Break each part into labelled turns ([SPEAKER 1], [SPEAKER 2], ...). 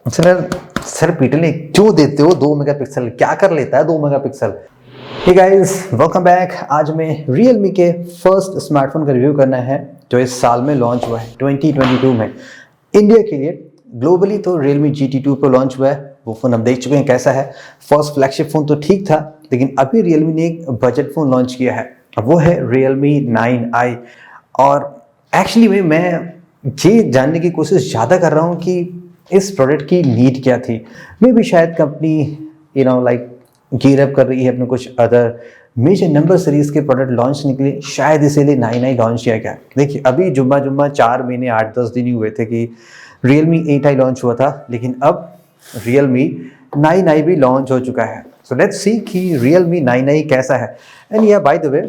[SPEAKER 1] Sir पीटने क्यों देते हो? 2 मेगापिक्सल क्या कर लेता है 2 megapixel? Hey guys, welcome back. आज मैं Realme के फर्स्ट स्मार्टफोन का रिव्यू करना है जो इस साल में लॉन्च हुआ है 2022 में इंडिया के लिए। ग्लोबली तो Realme GT2 Pro लॉन्च हुआ है, वो फ़ोन हम देख चुके हैं कैसा है। फर्स्ट फ्लैगशिप फ़ोन तो ठीक था, लेकिन अभी Realme ने एक बजट फ़ोन लॉन्च किया है, वो है Realme 9i। और एक्चुअली में मैं ये जानने की कोशिश ज़्यादा कर रहा हूँ कि इस प्रोडक्ट की नीड क्या थी। मे भी शायद कंपनी गियर अप कर रही है अपने कुछ अदर मेजर नंबर सीरीज के प्रोडक्ट लॉन्च करने के लिए, शायद इसीलिए 9i लॉन्च किया गया। देखिए अभी जुम्मा 4 महीने 8-10 दिन ही हुए थे कि Realme 8i लॉन्च हुआ था, लेकिन अब Realme 9i भी लॉन्च हो चुका है। सो लेट्स सी कि Realme 9i कैसा है। एंड या बाय द वे,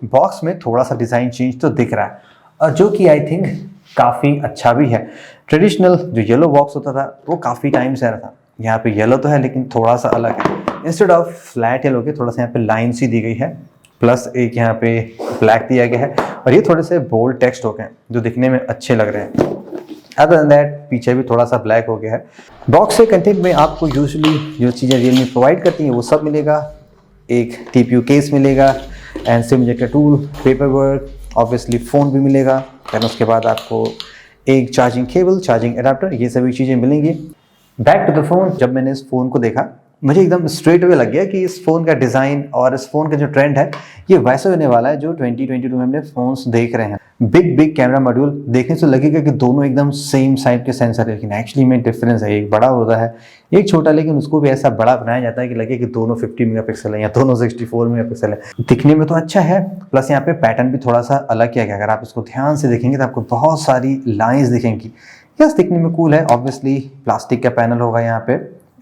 [SPEAKER 1] बॉक्स में थोड़ा सा डिज़ाइन चेंज तो दिख रहा है, और जो कि आई थिंक काफ़ी अच्छा भी है। ट्रेडिशनल जो येलो बॉक्स होता था वो काफ़ी टाइम से आ रहा था, यहाँ पे येलो तो है लेकिन थोड़ा सा अलग है। इंस्टेड ऑफ फ्लैट येलो के थोड़ा सा यहाँ पे लाइन सी दी गई है, प्लस एक यहाँ पे ब्लैक दिया गया है, और ये थोड़े से बोल्ड टेक्स्ट हो गए जो दिखने में अच्छे लग रहे हैं। अदर देन दैट पीछे भी थोड़ा सा ब्लैक हो गया है। बॉक्स से कंटेंट में आपको यूजुअली जो चीज़ें Realme प्रोवाइड करती हैं वो सब मिलेगा। एक TPU केस मिलेगा and SIM ejector tool, paper work, obviously phone भी मिलेगा। दैन उसके बाद आपको एक चार्जिंग केबल, चार्जिंग अडाप्टर, ये सभी चीज़ें मिलेंगी। बैक टू द फ़ोन, जब मैंने इस फ़ोन को देखा मुझे एकदम स्ट्रेट अवे लग गया कि इस फ़ोन का डिज़ाइन और इस फ़ोन का जो ट्रेंड है ये वैसे होने वाला है जो 2022 में हमने फ़ोन्स देख रहे हैं। बिग कैमरा मॉड्यूल देखने से लगेगा कि दोनों एकदम सेम साइज के सेंसर है, लेकिन एक्चुअली में डिफरेंस है। एक बड़ा होता है, एक छोटा, लेकिन उसको भी ऐसा बड़ा बनाया जाता है कि लगे कि दोनों 50 मेगापिक्सल है या दोनों 64 मेगापिक्सल है। दिखने में तो अच्छा है, प्लस यहाँ पे पैटर्न भी थोड़ा सा अलग किया गया। अगर आप इसको ध्यान से देखेंगे तो आपको बहुत सारी लाइन्स दिखेंगी। यस, दिखने में कूल है। ऑब्वियसली प्लास्टिक का पैनल होगा यहाँ पे,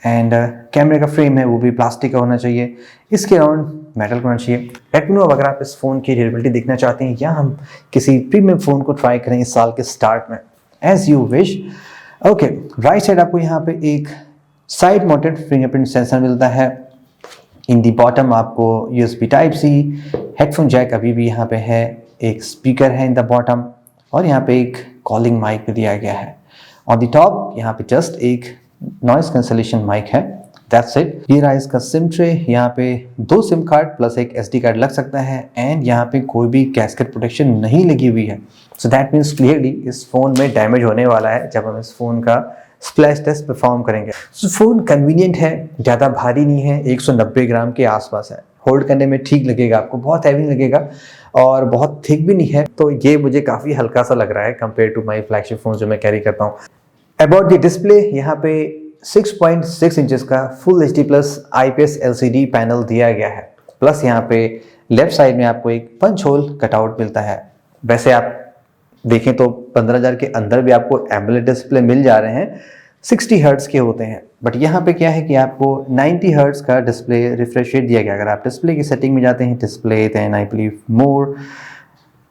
[SPEAKER 1] एंड कैमरे का फ्रेम है वो भी प्लास्टिक का होना चाहिए, इसके अराउंड मेटल का होना चाहिए। लेट मी नो अगर आप इस फ़ोन की ड्यूरेबिलिटी देखना चाहते हैं या हम किसी प्रीमियम फ़ोन को ट्राई करें इस साल के स्टार्ट में, as you wish. Okay, right side आपको यहाँ पे एक साइड माउंटेड फिंगरप्रिंट सेंसर मिलता है। इन दी बॉटम आपको USB Type-C, हेडफोन जैक अभी भी यहाँ पे है, एक स्पीकर है इन द बॉटम, और यहाँ पे एक कॉलिंग माइक भी दिया गया है। ऑन द टॉप यहाँ पे जस्ट एक नॉइस कैंसलेशन माइक है, दैट्स इट। ये रहा इसका सिम ट्रे, यहाँ पे 2 सिम कार्ड प्लस एक SD कार्ड लग सकता है, एंड यहाँ पे कोई भी कैस्केट प्रोटेक्शन नहीं लगी हुई है। सो दैट मीन्स क्लियरली इस फ़ोन में डैमेज होने वाला है जब हम इस फ़ोन का स्प्लैश टेस्ट परफॉर्म करेंगे। सो फ़ोन कन्वीनियंट है, ज़्यादा भारी नहीं है, 190 ग्राम के आसपास है, होल्ड करने में ठीक लगेगा आपको, बहुत हैवी नहीं लगेगा और बहुत थिक भी नहीं है। तो ये मुझे काफ़ी हल्का सा लग रहा है compare to my flagship phone जो मैं कैरी करता हूँ। अबाउट द डिस्प्ले, यहाँ पे 6.6 इंचेस का full HD plus IPS LCD panel दिया गया है, प्लस यहाँ पे लेफ्ट साइड में आपको एक पंच होल कटआउट मिलता है। वैसे आप देखें तो 15,000 के अंदर भी आपको एमोलेड डिस्प्ले मिल जा रहे हैं, 60 हर्ट्ज के होते हैं, बट यहाँ पे क्या है कि आपको 90 हर्ट्ज का डिस्प्ले रिफ्रेश रेट दिया गया। अगर आप डिस्प्ले की सेटिंग में जाते हैं, display then I believe more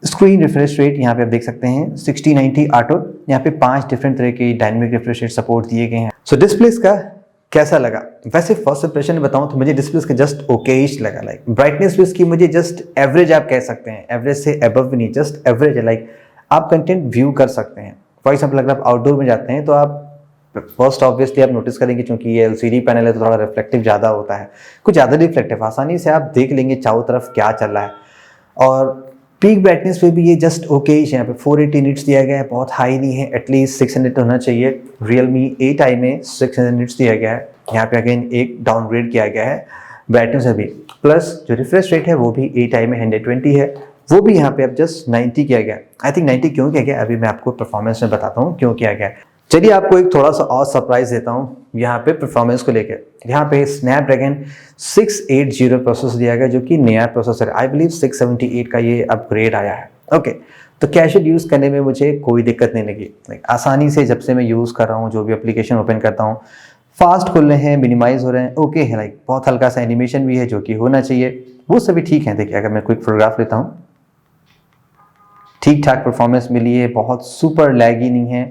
[SPEAKER 1] screen refresh rate, यहाँ पे आप देख सकते हैं 60-90 ऑटो। यहाँ पे 5 डिफरेंट तरह के डायनेमिक रिफ्रेश रेट सपोर्ट दिए गए हैं। सो डिस्प्लेस का कैसा लगा? वैसे फर्स्ट इंप्रेशन में बताऊं तो मुझे डिस्प्लेस का जस्ट ओकेइश लगा। लाइक ब्राइटनेस भी इसकी मुझे जस्ट एवरेज आप कह सकते हैं, एवरेज से अबव भी नहीं, जस्ट एवरेज है। लाइक आप कंटेंट व्यू कर सकते हैं। फॉर एग्जाम्पल अगर आप आउटडोर में जाते हैं तो आप फर्स्ट ऑब्वियसली आप नोटिस करेंगे, क्योंकि ये LCD पैनल है तो थोड़ा रिफ्लेक्टिव ज़्यादा होता है, कुछ ज़्यादा रिफ्लेक्टिव, आसानी से आप देख लेंगे चारों तरफ क्या चल रहा है। और पीक ब्राइटनेस पे भी ये जस्ट ओके ही, यहाँ पे 480 निट्स दिया गया है, बहुत हाई नहीं है, एटलीस्ट 600 होना चाहिए। Realme 8i में 600 निट्स दिया गया है। यहाँ पे अगेन एक डाउनग्रेड किया गया है ब्राइटनेस अभी, प्लस जो रिफ्रेश रेट है वो भी 8i में 120 है, वो भी यहाँ पे अब जस्ट 90 किया गया। आई थिंक 90 क्यों किया गया अभी मैं आपको परफॉर्मेंस में बताता हूँ क्यों किया गया। चलिए आपको एक थोड़ा सा और सरप्राइज देता हूँ यहाँ पे परफॉर्मेंस को लेकर। यहाँ पे स्नैपड्रैगन 680 प्रोसेसर दिया गया, जो कि नया प्रोसेसर है। आई बिलीव 678 का ये अपग्रेड आया है। ओके, तो कैशुअल यूज़ करने में मुझे कोई दिक्कत नहीं लगी। आसानी से जब से मैं यूज़ कर रहा हूँ, जो भी एप्लीकेशन ओपन करता हूँ, फास्ट खुल रहे हैं, मिनिमाइज हो रहे हैं, ओके है। लाइक बहुत हल्का सा एनिमेशन भी है जो कि होना चाहिए, वो सभी ठीक है। देखिए अगर मैं क्विक फोटोग्राफ लेता हूँ, ठीक ठाक परफॉर्मेंस मिली है, बहुत सुपर लैगी नहीं है।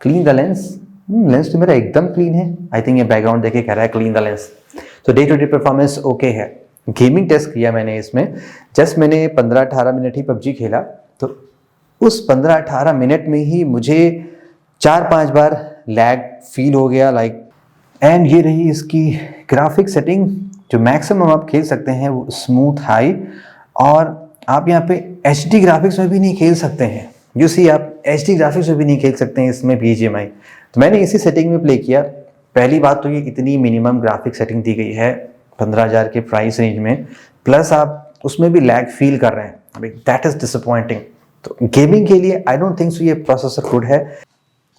[SPEAKER 1] क्लीन द लेंस, लेंस तो मेरा एकदम क्लीन है। आई थिंक ये बैकग्राउंड देखे कह रहा है क्लीन द लेंस। तो day to day performance okay है। गेमिंग टेस्ट किया मैंने इसमें, जस्ट मैंने 15-18 मिनट ही PUBG खेला, तो उस 15-18 मिनट में ही मुझे 4-5 बार लैग फील हो गया। लाइक एंड ये रही इसकी ग्राफिक सेटिंग। जो मैक्सिमम आप खेल सकते हैं वो स्मूथ हाई, और आप यहाँ पे HD ग्राफिक्स में भी नहीं खेल सकते हैं। यू सी, आप HD ग्राफिक्स में भी नहीं खेल सकते हैं इसमें BGMI। तो मैंने इसी सेटिंग में प्ले किया। पहली बात तो ये इतनी मिनिमम ग्राफिक सेटिंग दी गई है 15,000 के प्राइस रेंज में, प्लस आप उसमें भी लैग फील कर रहे हैं, दैट इज डिसअपॉइंटिंग। तो गेमिंग के लिए आई डोंट थिंक सो ये प्रोसेसर गुड है।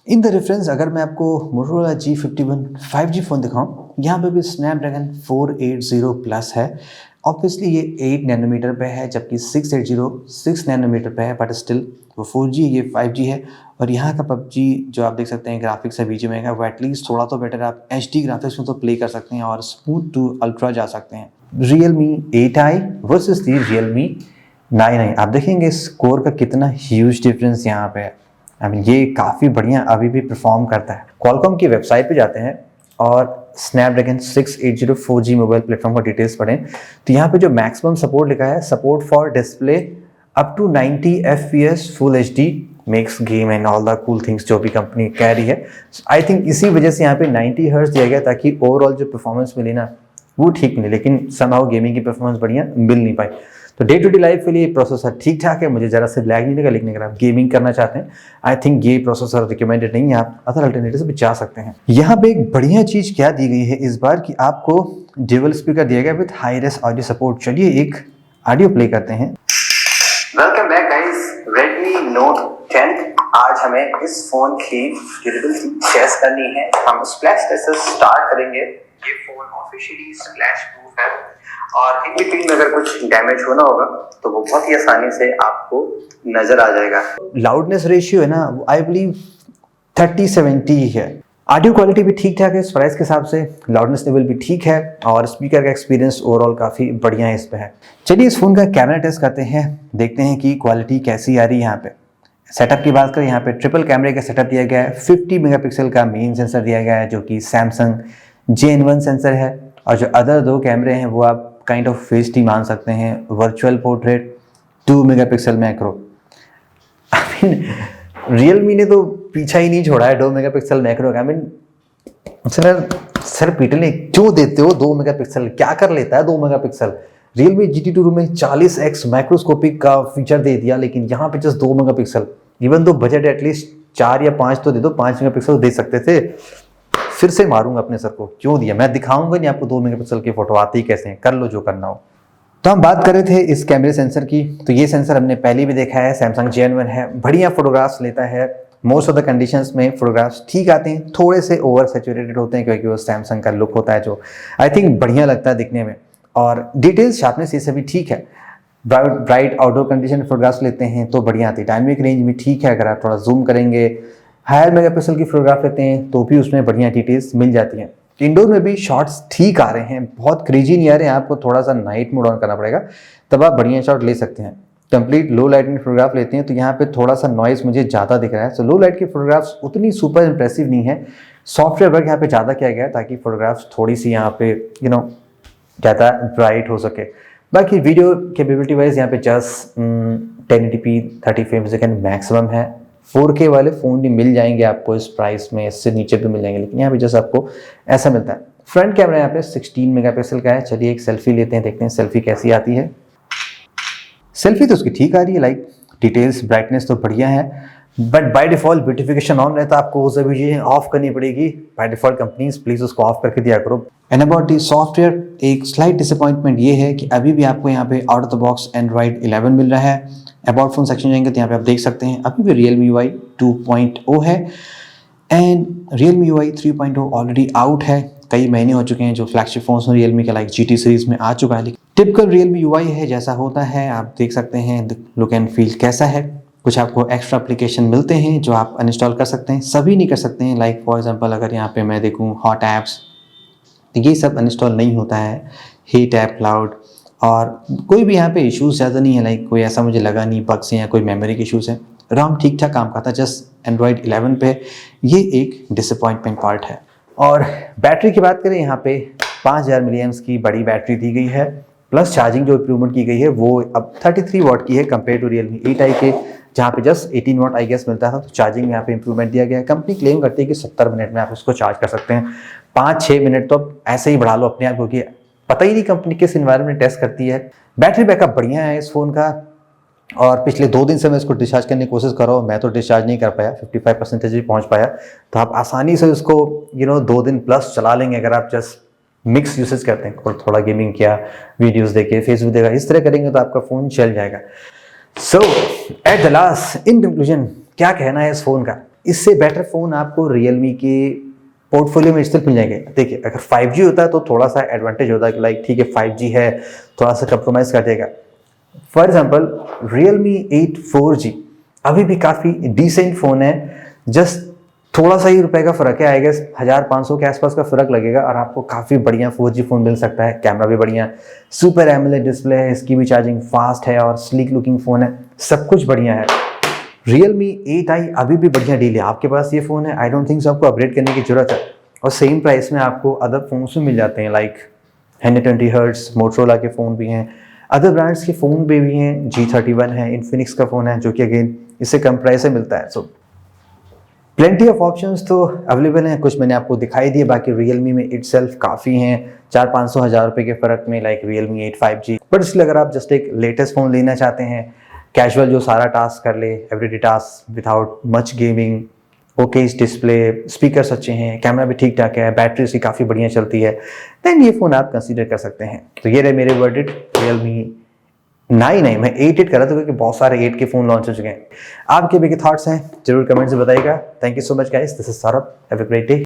[SPEAKER 1] इन द रेफरेंस अगर मैं आपको Motorola G51 5G फ़ोन दिखाऊं, यहाँ पे भी स्नैपड्रैगन 480 प्लस है। ऑब्वियसली ये 8 नैनोमीटर पे है, जबकि 680 6 नैनोमीटर पे है, बट स्टिल वो 4G ये 5G है। और यहाँ का PUBG जो आप देख सकते हैं ग्राफिक्स है BGMI का, वो एटलीस्ट थोड़ा तो बेटर, आप HD ग्राफिक्स में तो प्ले कर सकते हैं और स्मूथ टू अल्ट्रा जा सकते हैं। Realme 8i वर्सेस दी Realme 9i, आप देखेंगे स्कोर का कितना ह्यूज डिफरेंस यहाँ पे है। ये काफ़ी बढ़िया अभी भी परफॉर्म करता है। क्वालकॉम की वेबसाइट पे जाते हैं और स्नैपड्रैगन 680 4G मोबाइल प्लेटफॉर्म का डिटेल्स पढ़ें, तो यहाँ पे जो मैक्सिमम सपोर्ट लिखा है, support for display up to 90 FPS full HD max game and all the cool things जो भी कंपनी कह रही है। आई थिंक इसी वजह से यहाँ पे 90 हर्ट्ज दिया गया, ताकि ओवरऑल जो परफॉर्मेंस मिली ना वो ठीक मिले, लेकिन समहाउ गेमिंग की परफॉर्मेंस बढ़िया मिल नहीं पाई। तो डे टू डे लाइफ के लिए प्रोसेसर ठीक ठाक है, मुझे ज़रा से लैग नहीं लगा, लेकिन अगर आप गेमिंग करना चाहते हैं आई थिंक ये प्रोसेसर रिकमेंडेड नहीं है, आप अदर अल्टरनेटिव भी जा सकते हैं। यहाँ पे एक बढ़िया चीज़ क्या दी गई है इस बार कि आपको ड्यूअल स्पीकर दिया गया with high race audio support. चलिए एक ऑडियो प्ले करते हैं।
[SPEAKER 2] Welcome back guys, Redmi Note 10। आज हमें इस फोन की ड्यूरेबिलिटी टेस्ट करनी है। हम स्प्लैश टेस्ट से स्टार्ट करेंगे। ये फोन ऑफिशियली स्प्लैश प्रूफ है, और इन बिटवीन में अगर कुछ डैमेज होना होगा तो वो बहुत ही आसानी से आपको नजर आ जाएगा।
[SPEAKER 1] लाउडनेस रेशियो है ना, आई बिलीव 30-70 है। ऑडियो क्वालिटी भी ठीक ठाक है इस प्राइस के हिसाब से, लाउडनेस लेवल भी ठीक है, और स्पीकर का एक्सपीरियंस ओवरऑल काफ़ी बढ़िया है इस पे है। चलिए इस फोन का कैमरा टेस्ट करते हैं, देखते हैं कि क्वालिटी कैसी आ रही है। यहाँ पे सेटअप की बात करें, यहाँ पे ट्रिपल कैमरे का सेटअप दिया गया है। 50 मेगापिक्सल का मेन सेंसर दिया गया है जो कि सैमसंग JN1 सेंसर है, और जो अदर दो कैमरे हैं वो आप काइंड ऑफ फेस टी मान सकते हैं। Virtual portrait 2 megapixel macro. Realme ने तो पीछा ही नहीं छोड़ा है 2 मेगापिक्सल मैक्रो का। सर पीटने क्यों देते हो 2 मेगापिक्सल, क्या कर लेता है 2 मेगापिक्सल। रियलमी GT2 में 40x माइक्रोस्कोपिक का फीचर दे दिया, लेकिन यहाँ पे जस्ट 2 मेगापिक्सल। इवन तो बजट एटलीस्ट 4 या 5 तो दे दो, 5 मेगापिक्सल दे सकते थे। फिर से मारूंगा अपने सर को, क्यों दिया। मैं दिखाऊंगा नहीं आपको 2 मेगापिक्सल की फोटो आती ही कैसे हैं, कर लो जो करना हो। तो हम बात कर रहे थे इस कैमरे सेंसर की, तो ये सेंसर हमने पहले भी देखा है, सैमसंग JN1 है, बढ़िया फोटोग्राफ्स लेता है। मोस्ट ऑफ द कंडीशंस में फोटोग्राफ्स ठीक आते हैं, थोड़े से ओवर सैचुरेटेड होते हैं क्योंकि वो सैमसंग का लुक होता है जो आई थिंक बढ़िया लगता है दिखने में, और डिटेल्स शार्पनेस ये सभी ठीक है। ब्राइट आउटडोर कंडीशन फोटोग्राफ्स लेते हैं तो बढ़िया आती है। डायनेमिक रेंज भी ठीक है, अगर आप थोड़ा जूम करेंगे, हायर मेगापिक्सल की फोटोग्राफ लेते हैं तो भी उसमें बढ़िया डिटेल्स मिल जाती हैं। इंडोर में भी शॉट्स ठीक आ रहे हैं, बहुत क्रेजी नहीं आ रहे हैं, आपको थोड़ा सा नाइट मोड ऑन करना पड़ेगा तब आप बढ़िया शॉट ले सकते हैं। कंप्लीट लो लाइट में फोटोग्राफ लेते हैं तो यहाँ पे थोड़ा सा नॉइस मुझे ज़्यादा दिख रहा है, सो लो लाइट की फोटोग्राफ्स उतनी सुपर इंप्रेसिव नहीं है। सॉफ्टवेयर वर्क यहाँ पे ज़्यादा किया गया है ताकि फोटोग्राफ्स थोड़ी सी यहाँ पे ज़्यादा ब्राइट हो सके। बाकी वीडियो कैपेबिलिटी वाइज यहाँ पे just 1080p 30 frames second maximum है। 4K वाले फ़ोन भी मिल जाएंगे आपको इस प्राइस में, इससे नीचे भी मिल जाएंगे, लेकिन यहाँ पे जैसे आपको ऐसा मिलता है। फ्रंट कैमरा यहाँ पे 16 मेगापिक्सल का है। चलिए एक सेल्फी लेते हैं, देखते हैं सेल्फी कैसी आती है। सेल्फी तो उसकी ठीक आ रही है, लाइक डिटेल्स ब्राइटनेस तो बढ़िया है, but by default beautification on रहता है, आपको वो सभी चीज़ें ऑफ करनी पड़ेगी। बाय डिफॉल्ट कंपनीज प्लीज़ उसको ऑफ करके दिया करो। एंड अबाउट दी सॉफ्टवेयर, एक स्लाइट डिसअपॉइंटमेंट ये है कि अभी भी आपको यहाँ पे out of the box Android 11 मिल रहा है। अबाउट फोन सेक्शन जाएंगे तो यहाँ पे आप देख सकते हैं अभी भी Realme UI 2.0 है, and Realme UI 3.0 already out है, कई महीने हो चुके हैं। जो फ्लैगशिप फोन्स हैं Realme के, लाइक GT सीरीज में आ चुका है, लेकिन टिपिकल Realme UI है जैसा होता है। आप देख सकते हैं लुक एंड फील कैसा है। कुछ आपको एक्स्ट्रा एप्लीकेशन मिलते हैं जो आप अनइंस्टॉल कर सकते हैं, सभी नहीं कर सकते हैं। लाइक फॉर एग्जांपल अगर यहाँ पे मैं देखूँ हॉट ऐप्स, तो ये सब अनइंस्टॉल नहीं होता है। हीट ऐप, क्लाउड, और कोई भी यहाँ पे इश्यूज ज़्यादा नहीं है, लाइक कोई ऐसा मुझे लगा नहीं बग्स हैं या कोई मेमोरी के इश्यूज हैं। RAM ठीक ठाक काम करता है, जस्ट Android 11 पे ये एक डिसअपॉइंटमेंट पार्ट है। और बैटरी की बात करें, यहाँ पे 5000 mAh की बड़ी बैटरी दी गई है, प्लस चार्जिंग जो इम्प्रूवमेंट की गई है वो अब 33 वाट की है कंपेयर टू Realme 8i के जहाँ पे जस्ट 18 वाट आई गेस मिलता था, तो चार्जिंग में यहाँ पे इंप्रूवमेंट दिया गया है। कंपनी क्लेम करती है कि 70 मिनट में आप इसको चार्ज कर सकते हैं। 5-6 मिनट तो आप ऐसे ही बढ़ा लो अपने आप, क्योंकि पता ही नहीं कंपनी किस इन्वायरमेंट में टेस्ट करती है। बैटरी बैकअप बढ़िया है इस फ़ोन का, और पिछले 2 दिन से मैं इसको डिस्चार्ज करने की कोशिश कर रहा हूँ, मैं तो डिस्चार्ज नहीं कर पाया, 55% ही पहुँच पाया। तो आप आसानी से इसको 2 दिन प्लस चला लेंगे अगर आप जस्ट मिक्स यूसेज करते हैं, और थोड़ा गेमिंग किया, वीडियोस देखे, फेसबुक देखा, इस तरह करेंगे तो आपका फ़ोन चल जाएगा। So at the last, in conclusion, क्या कहना है इस फ़ोन का? इससे बेटर फ़ोन आपको रियलमी के पोर्टफोलियो में स्टिल मिल जाएंगे। देखिए, अगर 5G होता है तो थोड़ा सा एडवांटेज होता है कि लाइक ठीक है 5G है, थोड़ा सा कंप्रोमाइज़ कर देगा। फॉर एग्जाम्पल Realme 8 4G अभी भी काफ़ी डिसेंट फ़ोन है, जस्ट थोड़ा सा ही रुपए का फ़र्क है, आई गेस 1500 के आसपास का फ़र्क लगेगा, और आपको काफ़ी बढ़िया 4G फ़ोन मिल सकता है। कैमरा भी बढ़िया, सुपर एमोलेड डिस्प्ले है, इसकी भी चार्जिंग फास्ट है, और स्लीक लुकिंग फ़ोन है, सब कुछ बढ़िया है। Realme 8i अभी भी बढ़िया डील है, आपके पास ये फ़ोन है, आई डोंट थिंक सो आपको अपग्रेड करने की जरूरत है, और सेम प्राइस में आपको अदर फोन्स भी मिल जाते हैं, लाइक 120 हर्ट्ज मोटरोला के फ़ोन भी हैं, अदर ब्रांड्स के फ़ोन भी हैं, G31 है, इन्फिनिक्स का फ़ोन है जो कि अगेन इससे कम प्राइस से मिलता है। सो प्लेंटी ऑफ ऑप्शंस तो अवेलेबल हैं, कुछ मैंने आपको दिखाई दिए, बाकी Realme में इटसेल्फ काफ़ी हैं, 400-500 हज़ार रुपये के फ़र्क में, लाइक Realme 8 5G। बट इसलिए अगर आप जस्ट एक लेटेस्ट फ़ोन लेना चाहते हैं, कैजुअल जो सारा टास्क कर ले, everyday task without much gaming, okay display, speakers अच्छे हैं, कैमरा भी ठीक ठाक है, बैटरी इसकी काफ़ी बढ़िया चलती है, देन ये फ़ोन आप कंसीडर कर सकते हैं। तो ये रहे मेरे वर्डिक्ट Realme 9 नहीं, मैं 8 कर रहा था क्योंकि बहुत सारे 8 के फ़ोन लॉन्च हो चुके हैं। आपके भी थॉट्स हैं जरूर कमेंट्स में बताइएगा। Thank you so much guys, this is Saurabh, have a great day.